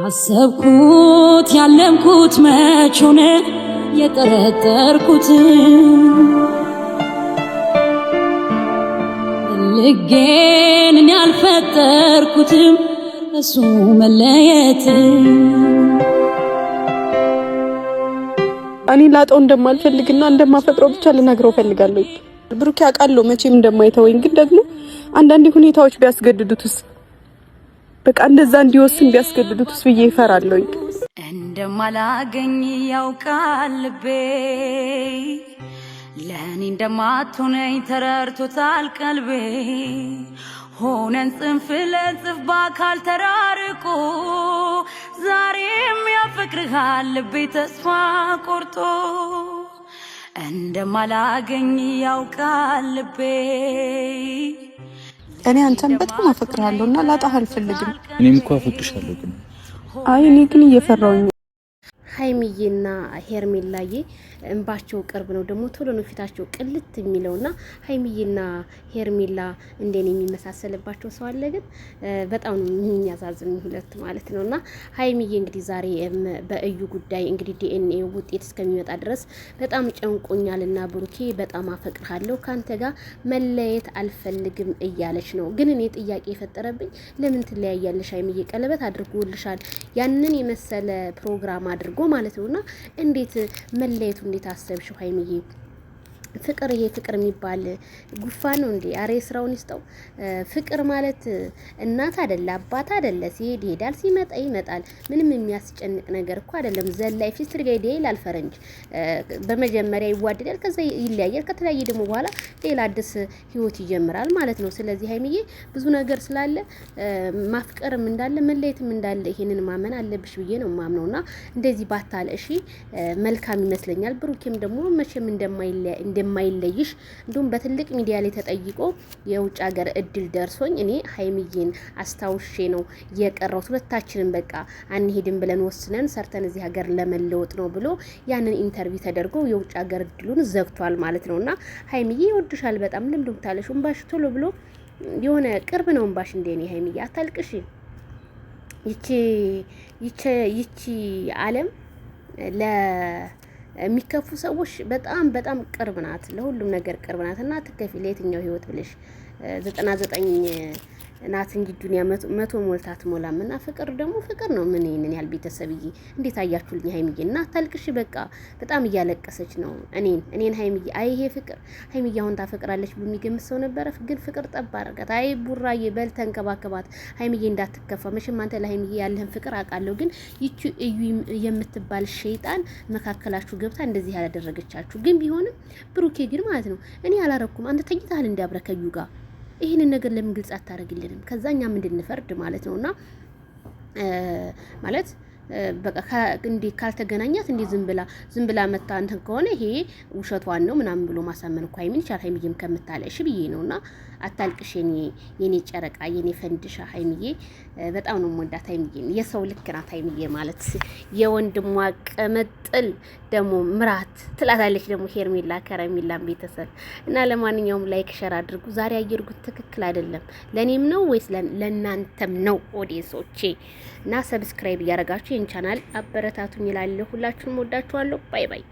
ያሰብኩት ያለምኩት መች ሆነ የጠረጠርኩት ልጌን ያልፈጠርኩትም እሱ መለየት እኔ ላጣው እንደማልፈልግና እንደማፈቅረው ብቻ ልነግረው ፈልጋለሁ። ብሩክ ያውቃል መቼም እንደማይተወኝ፣ ግን ደግሞ አንዳንድ ሁኔታዎች ቢያስገድዱትስ በቃ እንደዛ እንዲወስን ቢያስገድዱትስ ብዬ እፈራለሁ። እንደማላገኝ ያውቃል ልቤ ለኔ እንደማትሆነኝ ተረድቶታል ቀልቤ ሆነን ጽንፍ ለጽንፍ በአካል ተራርቆ ዛሬም ያፈቅርሃል ልቤ ተስፋ ቆርጦ እንደማላገኝ ያውቃል ልቤ። እኔ አንተን በጣም አፈቅርሃለሁና ላጣህ አልፈልግም። እኔም እኮ አፈቅርሻለሁ ግን እኔ ግን እየፈራሁኝ። ሀይሚዬና ሄርሜላዬ እንባቸው ቅርብ ነው፣ ደግሞ ቶሎ ነው ፊታቸው ቅልት የሚለውና ሀይሚዬና ሄርሜላ እንደኔ የሚመሳሰልባቸው ሰው አለ፣ ግን በጣም ነው የሚያሳዝኑ ሁለት ማለት ነውና ሀይሚዬ እንግዲህ ዛሬ በእዩ ጉዳይ እንግዲህ ዲኤንኤ ውጤት እስከሚመጣ ድረስ በጣም ጨንቆኛልና ብሩኬ በጣም አፈቅርሃለሁ ካንተ ጋር መለየት አልፈልግም እያለች ነው። ግን እኔ ጥያቄ የፈጠረብኝ ለምን ትለያያለሽ? ሀይሚዬ ቀለበት አድርጎልሻል፣ ያንን የመሰለ ፕሮግራም አድርጎ ማለት ነውና እንዴት መለየቱ እንዴት አሰብሽው ሀይሚዬ? ፍቅር ይሄ ፍቅር የሚባል ጉፋን ነው እንዴ? አሬ ስራውን ይስጠው። ፍቅር ማለት እናት አይደለ አባት አይደለ፣ ሲሄድ ይሄዳል ሲመጣ ይመጣል። ምንም የሚያስጨንቅ ነገር እኮ አይደለም። ዘላይ ፊስትር ጋር ይላል ፈረንጅ። በመጀመሪያ ይዋደዳል፣ ከዛ ይለያያል። ከተለያየ ደግሞ በኋላ ሌላ አዲስ ህይወት ይጀምራል ማለት ነው። ስለዚህ ሀይሚዬ ብዙ ነገር ስላለ ማፍቀርም እንዳለ መለየትም እንዳለ ይሄንን ማመን አለብሽ ብዬ ነው ማምነውና እንደዚህ ባታለ እሺ መልካም ይመስለኛል። ብሩኬም ደግሞ መቼም እንደማይለይሽ እንዲሁም በትልቅ ሚዲያ ላይ ተጠይቆ የውጭ ሀገር እድል ደርሶኝ እኔ ሀይሚዬን አስታውሼ ነው የቀረው፣ ሁለታችንን በቃ አንሄድም ብለን ወስነን ሰርተን እዚህ ሀገር ለመለወጥ ነው ብሎ ያንን ኢንተርቪው ተደርጎ የውጭ ሀገር እድሉን ዘግቷል ማለት ነውና ሀይሚዬ ይወድሻል በጣም ልምዱም ታለሽ እንባሽ ቶሎ ብሎ የሆነ ቅርብ ነው እንባሽ እንደኔ ሀይሚዬ አታልቅሽ። ይቺ ዓለም የሚከፉ ሰዎች በጣም ቅርብ ናት፣ ለሁሉም ነገር ቅርብ ናት እና ትከፊ ለየትኛው ህይወት ብለሽ 99 ናት እንጂ ዱንያ 100 ሞልታ አትሞላም። እና ፍቅር ደግሞ ፍቅር ነው። ምን ይሄንን ያህል ቤተሰብዬ እንዴት አያችሁልኝ? ሀይሚዬ እና ታልቅሽ በቃ በጣም እያለቀሰች ነው። እኔን ሀይሚዬ አይ ይሄ ፍቅር ሀይሚዬ አሁን ታፈቅራለች ብሎ የሚገምት ሰው ነበረ፣ ግን ፍቅር ጠብ አደረጋት። አይ ቡራዬ በል ተንከባከባት ሀይሚዬ እንዳትከፋ። መቼም አንተ ለሀይሚዬ ያለህን ፍቅር አውቃለሁ፣ ግን ይቺ እዩ የምትባል ሸይጣን መካከላችሁ ገብታ እንደዚህ ያላደረገቻችሁ ግን ቢሆንም ብሩኬ ግን ማለት ነው እኔ አላረኩም። አንተ ተኝተሃል እንዲያብረከዩ ጋር ይሄንን ነገር ለምን ግልጽ አታረግልንም? ከዛኛ ምንድንፈርድ ማለት ነውና ማለት በቃ እንዴ ካልተገናኛት እንዴ ዝም ብላ መታ እንትን ከሆነ ይሄ ውሸቷን ነው ምናምን ብሎ ማሳመን እኮ አይምን ይቻል። ሀይሚዬም ከምታለሽ ብዬ ነውና አታልቅሽ የኔ ጨረቃ የኔ ፈንድሻ ሀይሚዬ በጣም ነው የምወዳት ሀይሚዬ። የሰው ልክ ናት ሀይሚዬ ማለት የወንድሟ ቅምጥል ደግሞ ምራት ትላታለች ደግሞ ሄርሜላ ከረሜላን ቤተሰብ እና ለማንኛውም ላይክ ሸር አድርጉ። ዛሬ አየርጉት ትክክል አይደለም። ለኔም ነው ወይስ ለናንተም ነው ኦዲየንሶቼ? እና ሰብስክራይብ እያደረጋችሁ ይህን ቻናል አበረታቱኝ እላለሁ። ሁላችሁንም ወዳችኋለሁ። ባይ ባይ።